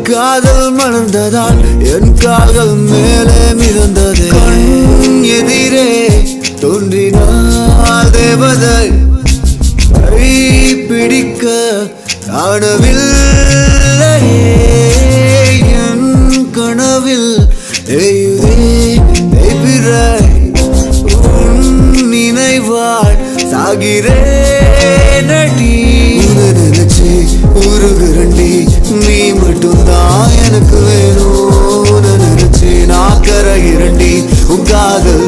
காதல் மலர்ந்ததால் என் கால்கள் மேலே மிதந்தது. கண் எதிரே தோன்றினாள் தேவதை, கை பிடிக்க காணவில்லை. என் கனவில் நினைவாள் சாகிறேன் அடி. நினைச்சு உருகுரண்டி, நீ மட்டும்தான் எனக்கு வேணும். நினைச்சு நான் கரையிரண்டி, உன் காதல்